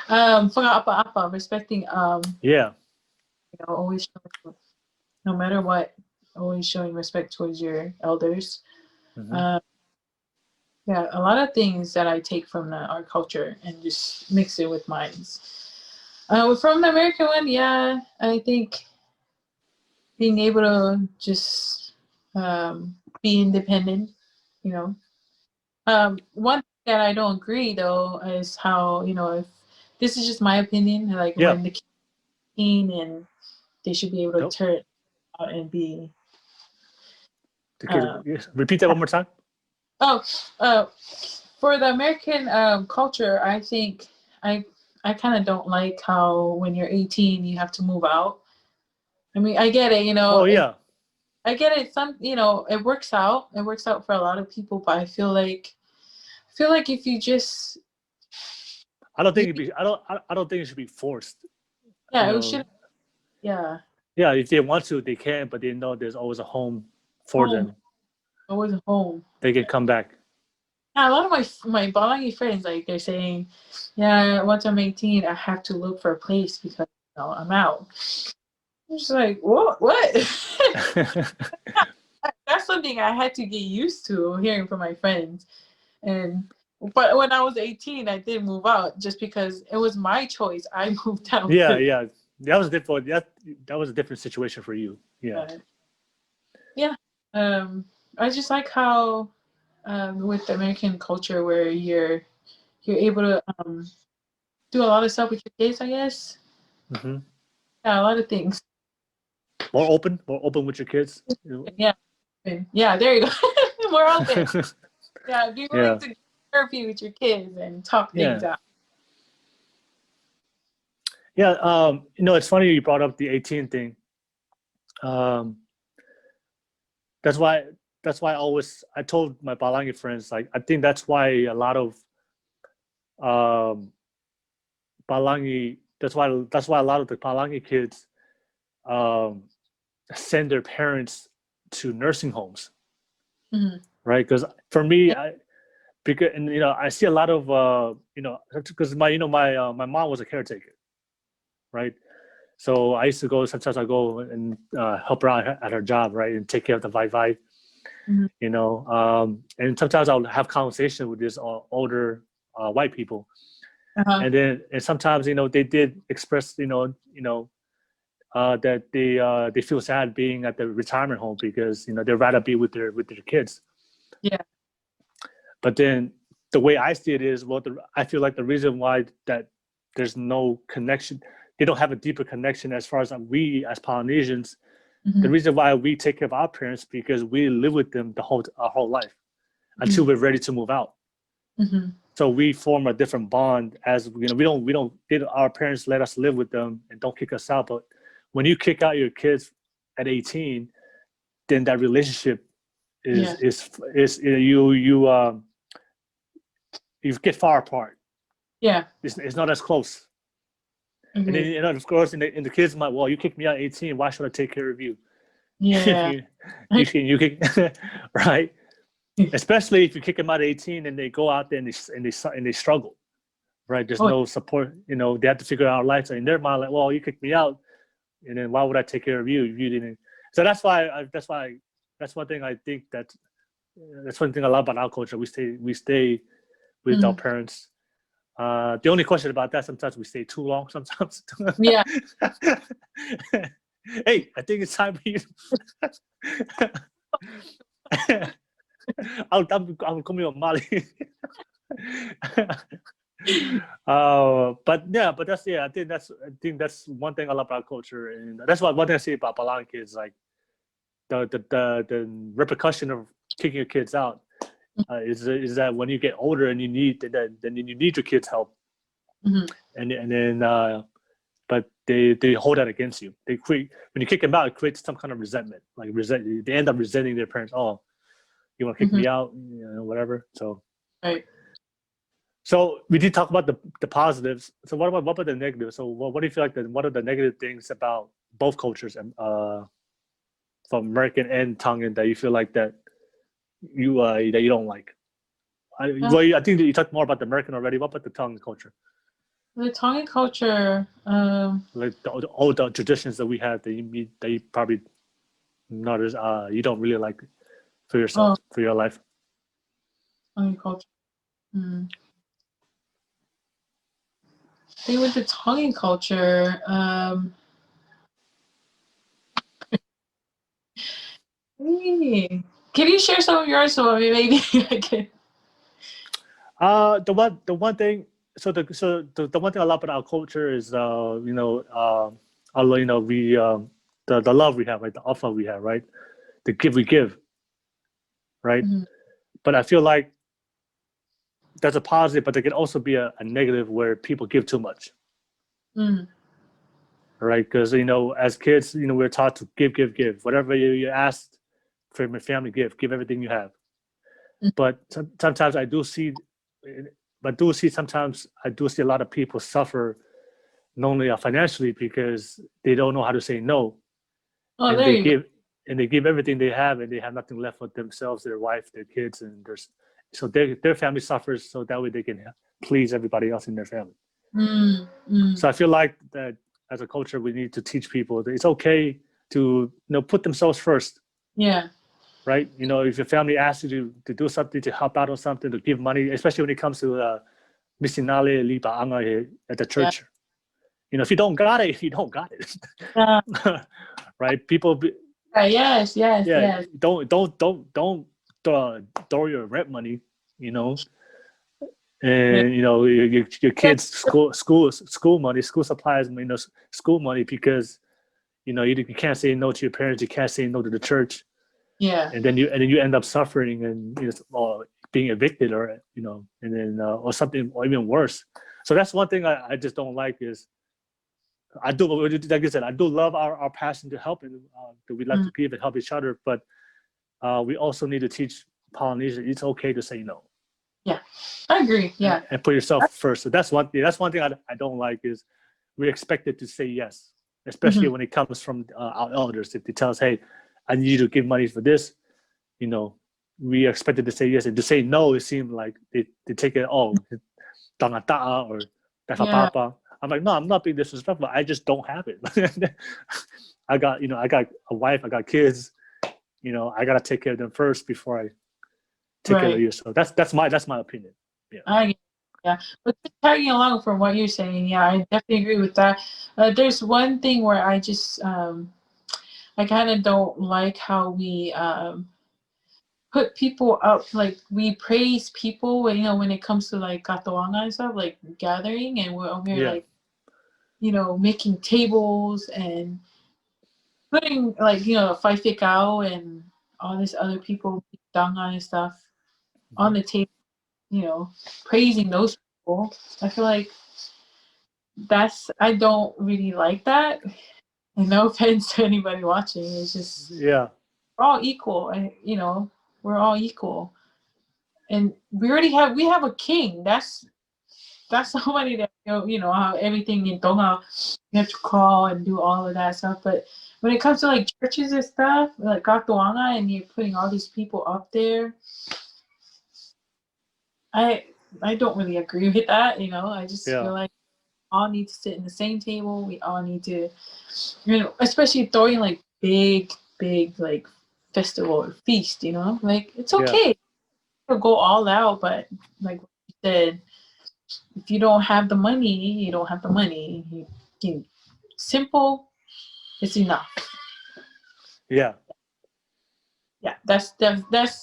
For apa, respecting, Yeah. always showing, no matter what, always showing respect towards your elders. Hmm. Um, yeah, a lot of things that I take from our culture and just mix it with mine. From the American one, yeah, I think being able to just be independent, you know. One thing that I don't agree though is how, if this is just my opinion, like Yeah. when the kids are teen and they should be able to Go. turn out and be. The kids. Uh, Yes. Repeat that one more time. oh, uh, for the American culture, I think I I kind of don't like how when you're 18 you have to move out. I mean, I get it, Oh yeah. I get it. It works out. It works out for a lot of people, but I feel like if you just, I don't think you, it'd be. I don't think it should be forced. You yeah, it know. should, yeah, Yeah. If they want to, they can, but they know there's always a home for home, them. always home. They can come back. Yeah, a lot of my Balangi friends, like they're saying, yeah, once I'm 18, I have to look for a place because I'm out. I'm just like, what? That's something I had to get used to hearing from my friends. And but when I was 18, I did move out just because it was my choice. I moved out Yeah. to, Yeah. That was different. That was a different situation for you. Yeah. uh, yeah. I just like how with the American culture where you're able to do a lot of stuff with your kids. I guess, Hmm. yeah, a lot of things. More open with your kids. Yeah, yeah. There you go. More open. Yeah, be willing Yeah. to therapy with your kids and talk things Yeah. out. Yeah. It's funny you brought up the 18 thing. Um, that's why I told my Balangi friends, like, I think that's why a lot of um, Balangi that's why a lot of the Balangi kids um, send their parents to nursing homes, Hmm. right? Because for me, Yeah. because and I see a lot of because my mom was a caretaker, right? So I used to go, sometimes I go and help her out at her job, right, and take care of the Vai, Hmm. and sometimes I'll have conversation with these older white people, Uh-huh. and sometimes they did express that they feel sad being at the retirement home because they'd rather be with their kids. Yeah. But then the way I see it is, well, I feel like the reason why that there's no connection, they don't have a deeper connection as far as we as Polynesians. The Hmm. reason why we take care of our parents because we live with them our whole life until we're ready to move out. Hmm. So we form a different bond as our parents let us live with them and don't kick us out. But when you kick out your kids at 18, then that relationship is Yeah. is you get far apart. Yeah. It's not as close. And then Agreed. of course in the kids might, well, you kicked me out at 18, why should I take care of you? Yeah. You can right? Especially if you kick them out at 18 and they go out there and they struggle, right? There's Oh, no support. They have to figure out life. So in their mind, like, well, you kicked me out, and then why would I take care of you if you didn't? So that's one thing I think that's one thing I love about our culture. We stay with our mhm. parents. The only question about that, sometimes we stay too long. Sometimes. Yeah. Hey, I think it's time for you. I'm coming on Mali. But yeah, but I think that's one thing I love about culture, and that's what one thing I say about Palanque is like the repercussion of kicking your kids out is that when you get older and you need then you need your kids' help, Hmm. and then but they hold that against you. They create when you kick them out, it creates some kind of resentment. Like they end up resenting their parents. Oh, you want to kick Hmm. me out, whatever. Right. So we did talk about the positives. So what about the negatives? So what do you feel like what are the negative things about both cultures and from American and Tongan that you feel like that you don't like? Uh, I think that you talked more about the American already. What about the Tongan culture? The Tongan culture, Like all the traditions that we have that you probably not as you don't really like for yourself oh, for your life. Tongan culture. Hmm. I think with the Tongan culture, hey, can you share some of yours so maybe I can? The one thing. The one thing I love about our culture is we the love we have, right? The offer we have, right? The give we give, right? Mhm. But I feel like that's a positive, but there can also be a negative where people give too much, Mm. right? Because as kids, we're taught to give, give, give. Whatever you ask from your family, give everything you have. Mm. But sometimes sometimes I do see a lot of people suffer not only financially because they don't know how to say no, Oh, and there they you go. give and they give everything they have, and they have nothing left for themselves, their wife, their kids, and their family suffers, so that way they can please everybody else in their family. Mm. Mm. So I feel like that as a culture, we need to teach people that it's okay to put themselves first, Yeah. right? If your family asks you to do something, to help out on something, to give money, especially when it comes to misinale lipa at the Yeah. church. If you don't got it, you don't got it. Uh, Right? People, yes. Yes. yeah, Yes. don't throw your rent money, you know, Yeah. and your kids' school money, school supplies, school money, because you can't say no to your parents, you can't say no to the church, Yeah. and then you end up suffering and or being evicted, or and then or something, or even worse. So that's one thing I just don't like is I do, like I said, I do love our passion to help, and that we like Mm. to give and help each other, but we also need to teach Polynesians it's okay to say no, Yeah. I agree. Yeah. and put yourself first. So that's one thing I don't like is we're expected to say yes, especially Mhm. when it comes from our elders. If they tell us, hey, I need you to give money for this, you know, we are expected to say yes, and to say no, it seemed like they take it, oh, tanga or Yeah. papa. I'm like, no, I'm not being disrespectful. I just don't have it. I got a wife, I got kids. I gotta take care of them first before I take care of Right. you. So that's my opinion. Yeah. I yeah. But just tagging along from what you're saying, yeah, I definitely agree with that. There's one thing where I kind of don't like how we put people up, like we praise people when when it comes to like katoanga and stuff, like gathering, and we're over here Yeah. like making tables and putting like five cow and all this other people danga and stuff on Mhm. the table, you know, praising those people. I feel like I don't really like that. And no offense to anybody watching, it's just Yeah. we're all equal, and we're all equal. And we have a king. That's somebody that how everything in Tonga you have to call and do all of that stuff. But when it comes to like churches and stuff, like Katoanga, and you're putting all these people up there, I I don't really agree with that. I just Yeah. feel like we all need to sit in the same table. We all need to, especially throwing like big like festival or feast. Like it's Yeah. okay to go all out, but like you said, if you don't have the money, you don't have the money. Simple is enough. Yeah. Yeah, that's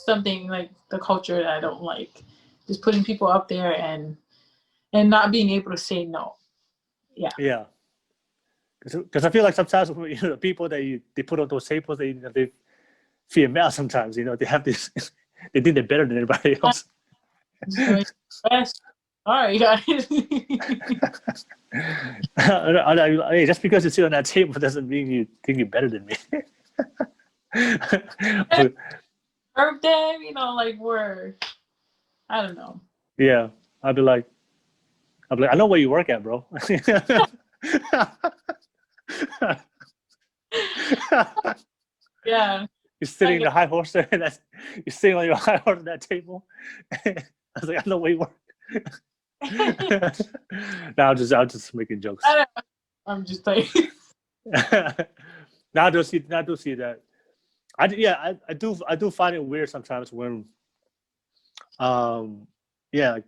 something like the culture that I don't like. Just putting people up there and not being able to say no. Yeah. Yeah. Because I feel like sometimes the people they put on those tables, they feel mad sometimes. They have this. They think they're better than everybody else. Just doing best. All right, guys. Hey, just because you sit on that table doesn't mean you think you're better than me. Serve them, like we're I don't know. Yeah, I'd be like, I know where you work at, bro. Yeah. You're I sitting in get the high horse there. You're sitting on your high horse at that table. I was like, I know where you work. Now I'm just making jokes. I'm just like, Now I do see that. I do find it weird sometimes when like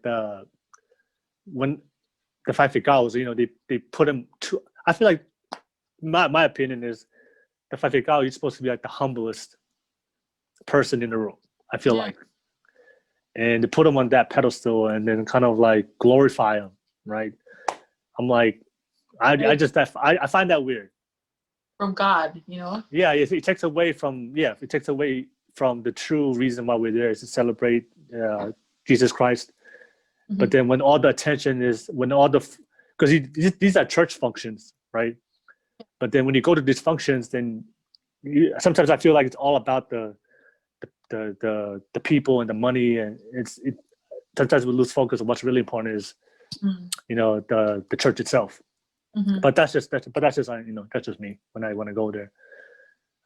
when the five ficaos, they put them to. I feel like my opinion is the five ficao, you're supposed to be like the humblest person in the room. I feel like, and to put them on that pedestal and then kind of like glorify them, right? I'm like, I find that weird. From God, Yeah, it takes away from the true reason why we're there is to celebrate Jesus Christ. Mm-hmm. But then when all the attention is because these are church functions, right? But then when you go to these functions, then sometimes I feel like it's all about the people and the money, and sometimes we lose focus of what's really important is the church itself. Mm-hmm. But that's just that's just me. When I go there,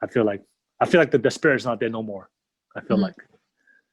I feel like the spirit's not there no more. I feel like